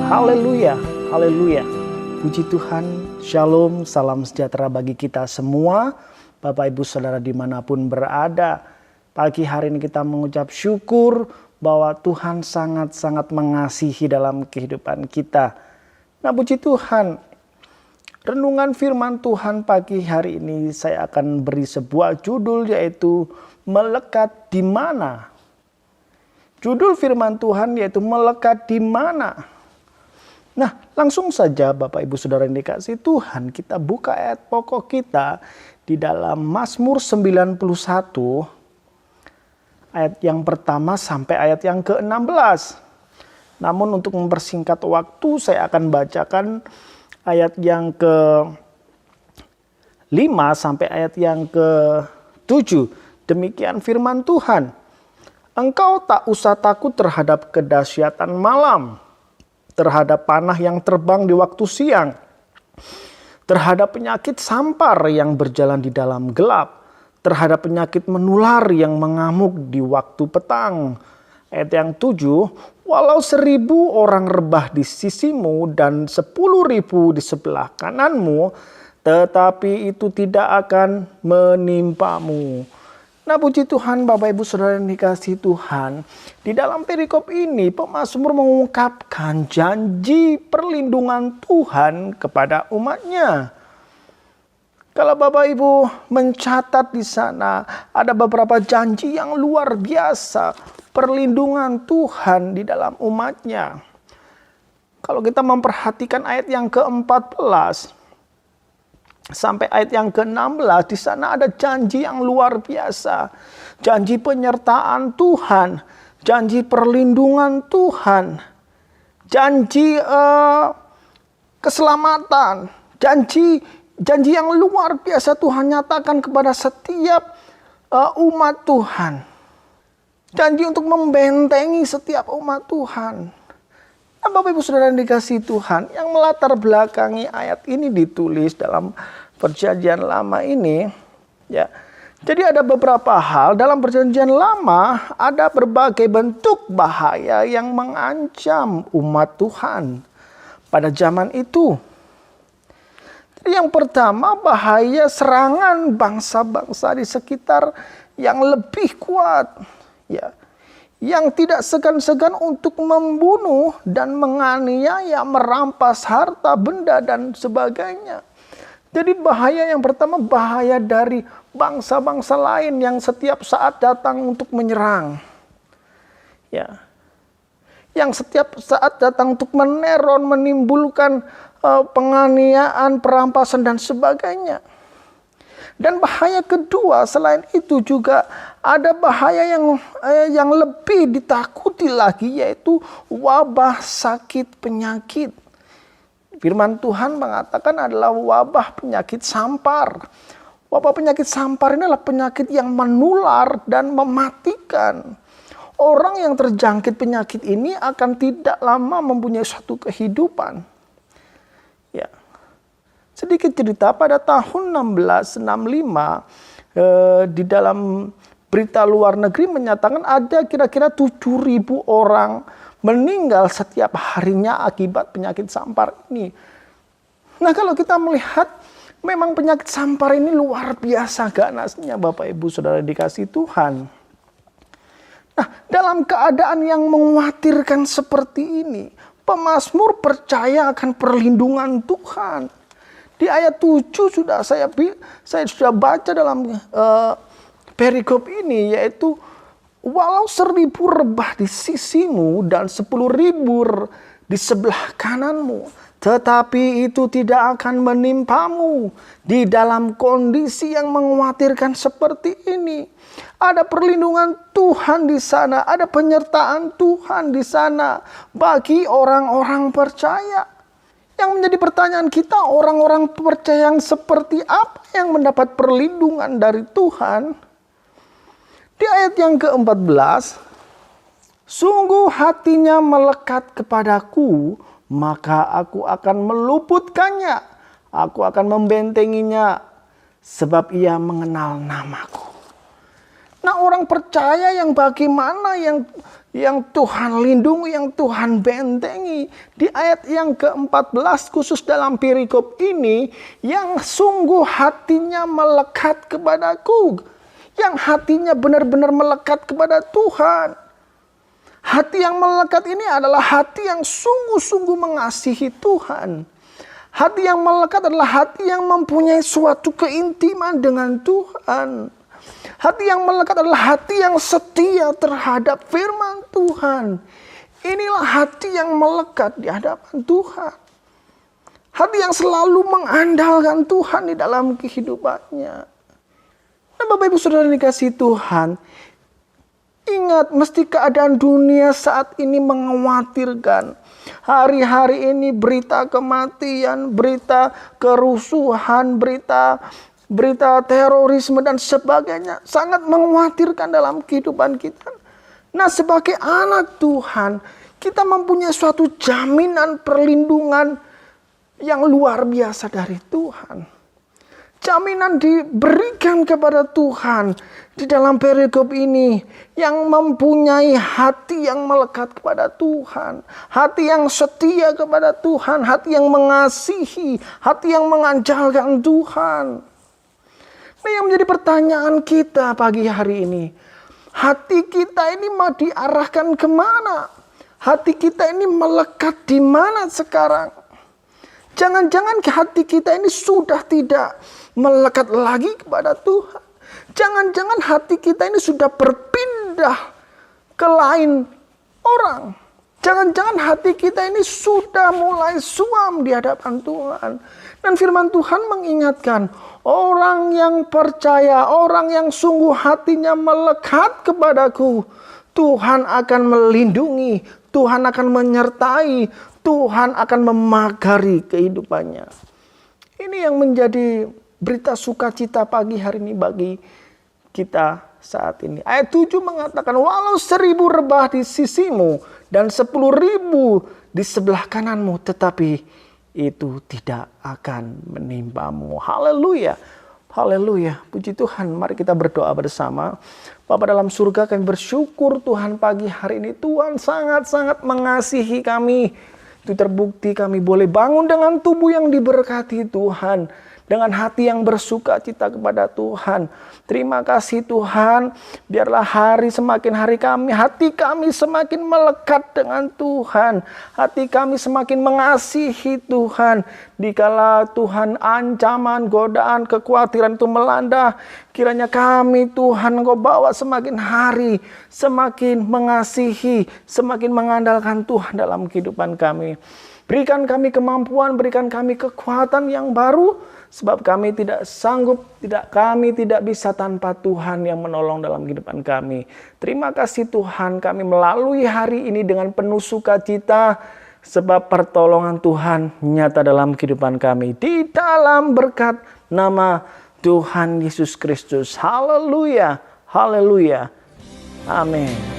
Haleluya, haleluya. Puji Tuhan, shalom, salam sejahtera bagi kita semua. Bapak Ibu Saudara dimanapun berada. Pagi hari ini kita mengucap syukur bahwa Tuhan sangat-sangat mengasihi dalam kehidupan kita. Nah puji Tuhan, renungan firman Tuhan pagi hari ini saya akan beri sebuah judul yaitu Melekat di Mana. Judul firman Tuhan yaitu Melekat di Mana. Nah, langsung saja Bapak Ibu Saudara yang dikasihi Tuhan, kita buka ayat pokok kita di dalam Mazmur 91 ayat yang pertama sampai ayat yang ke-16. Namun untuk mempersingkat waktu saya akan bacakan ayat yang ke-5 sampai ayat yang ke-7. Demikian firman Tuhan. Engkau tak usah takut terhadap kedahsyatan malam, terhadap panah yang terbang di waktu siang, terhadap penyakit sampar yang berjalan di dalam gelap, terhadap penyakit menular yang mengamuk di waktu petang. Ayat yang 7, walau 1.000 orang rebah di sisimu dan 10.000 di sebelah kananmu, tetapi itu tidak akan menimpamu. Nah puji Tuhan Bapak Ibu Saudara yang dikasihi Tuhan. Di dalam perikop ini pemazmur mengungkapkan janji perlindungan Tuhan kepada umatnya. Kalau Bapak Ibu mencatat di sana ada beberapa janji yang luar biasa. Perlindungan Tuhan di dalam umatnya. Kalau kita memperhatikan ayat yang ke-14 sampai ayat yang ke-16, di sana ada janji yang luar biasa. Janji penyertaan Tuhan, janji perlindungan Tuhan, janji keselamatan, janji yang luar biasa Tuhan nyatakan kepada setiap umat Tuhan. Janji untuk membentengi setiap umat Tuhan. Nah, Bapak Ibu Saudara yang dikasihi Tuhan, yang melatar belakangi ayat ini ditulis dalam Perjanjian Lama ini, ya. Jadi ada beberapa hal dalam Perjanjian Lama, ada berbagai bentuk bahaya yang mengancam umat Tuhan pada zaman itu. Jadi yang pertama, bahaya serangan bangsa-bangsa di sekitar yang lebih kuat, ya. Yang tidak segan-segan untuk membunuh dan menganiaya, merampas harta, benda, dan sebagainya. Jadi bahaya yang pertama, bahaya dari bangsa-bangsa lain yang setiap saat datang untuk menyerang. Ya. Yang setiap saat datang untuk meneror, menimbulkan penganiayaan, perampasan, dan sebagainya. Dan bahaya kedua selain itu juga ada bahaya yang lebih ditakuti lagi, yaitu wabah, sakit, penyakit. Firman Tuhan mengatakan adalah wabah penyakit sampar. Wabah penyakit sampar ini adalah penyakit yang menular dan mematikan. Orang yang terjangkit penyakit ini akan tidak lama mempunyai suatu kehidupan. Ya. Sedikit cerita, pada tahun 1665 di dalam berita luar negeri menyatakan ada kira-kira 7.000 orang meninggal setiap harinya akibat penyakit sampar ini. Nah kalau kita melihat memang penyakit sampar ini luar biasa ganasnya Bapak Ibu Saudara dikasihi Tuhan. Nah dalam keadaan yang mengkhawatirkan seperti ini, pemazmur percaya akan perlindungan Tuhan. Di ayat 7 saya sudah baca dalam perikop ini, yaitu walau 1.000 rebah di sisimu dan 10.000 di sebelah kananmu, tetapi itu tidak akan menimpamu. Di dalam kondisi yang mengkhawatirkan seperti ini, ada perlindungan Tuhan di sana, ada penyertaan Tuhan di sana bagi orang-orang percaya. Yang menjadi pertanyaan kita, orang-orang percaya yang seperti apa yang mendapat perlindungan dari Tuhan? Di ayat yang ke-14, sungguh hatinya melekat kepadaku, maka aku akan meluputkannya. Aku akan membentenginya, sebab ia mengenal namaku. Nah, orang percaya yang bagaimana yang Tuhan lindungi, yang Tuhan bentengi. Di ayat yang ke-14 khusus dalam perikop ini, yang sungguh hatinya melekat kepadaku. Yang hatinya benar-benar melekat kepada Tuhan. Hati yang melekat ini adalah hati yang sungguh-sungguh mengasihi Tuhan. Hati yang melekat adalah hati yang mempunyai suatu keintiman dengan Tuhan. Hati yang melekat adalah hati yang setia terhadap firman Tuhan. Inilah hati yang melekat di hadapan Tuhan. Hati yang selalu mengandalkan Tuhan di dalam kehidupannya. Nah, Bapak Ibu Saudara dikasihi Tuhan, ingat, mesti keadaan dunia saat ini mengkhawatirkan. Hari-hari ini berita kematian, berita kerusuhan, berita terorisme dan sebagainya sangat mengkhawatirkan dalam kehidupan kita. Nah, sebagai anak Tuhan, kita mempunyai suatu jaminan perlindungan yang luar biasa dari Tuhan. Jaminan diberikan kepada Tuhan di dalam perikop ini yang mempunyai hati yang melekat kepada Tuhan, hati yang setia kepada Tuhan, hati yang mengasihi, hati yang mengandalkan Tuhan. Nah, yang menjadi pertanyaan kita pagi hari ini, hati kita ini mau diarahkan kemana? Hati kita ini melekat di mana sekarang? Jangan-jangan hati kita ini sudah tidak melekat lagi kepada Tuhan. Jangan-jangan hati kita ini sudah berpindah ke lain orang. Jangan-jangan hati kita ini sudah mulai suam di hadapan Tuhan. Dan firman Tuhan mengingatkan, orang yang percaya, orang yang sungguh hatinya melekat kepadaku, Tuhan akan melindungi, Tuhan akan menyertai, Tuhan akan memagari kehidupannya. Ini yang menjadi berita sukacita pagi hari ini bagi kita saat ini. Ayat 7 mengatakan, walau 1000 rebah di sisimu dan 10.000 di sebelah kananmu, tetapi itu tidak akan menimpamu. Haleluya. Haleluya. Puji Tuhan. Mari kita berdoa bersama. Bapa dalam surga, kami bersyukur Tuhan pagi hari ini Tuhan sangat-sangat mengasihi kami. Itu terbukti kami boleh bangun dengan tubuh yang diberkati Tuhan. Dengan hati yang bersuka cita kepada Tuhan. Terima kasih Tuhan. Biarlah semakin hari hati kami semakin melekat dengan Tuhan. Hati kami semakin mengasihi Tuhan. Dikala Tuhan ancaman, godaan, kekhawatiran itu melanda, kiranya kami Tuhan Engkau bawa semakin hari, semakin mengasihi, semakin mengandalkan Tuhan dalam kehidupan kami. Berikan kami kemampuan, berikan kami kekuatan yang baru. Sebab kami tidak sanggup, kami tidak bisa tanpa Tuhan yang menolong dalam kehidupan kami. Terima kasih Tuhan, kami melalui hari ini dengan penuh sukacita. Sebab pertolongan Tuhan nyata dalam kehidupan kami. Di dalam berkat nama Tuhan Yesus Kristus. Haleluya, haleluya, amin.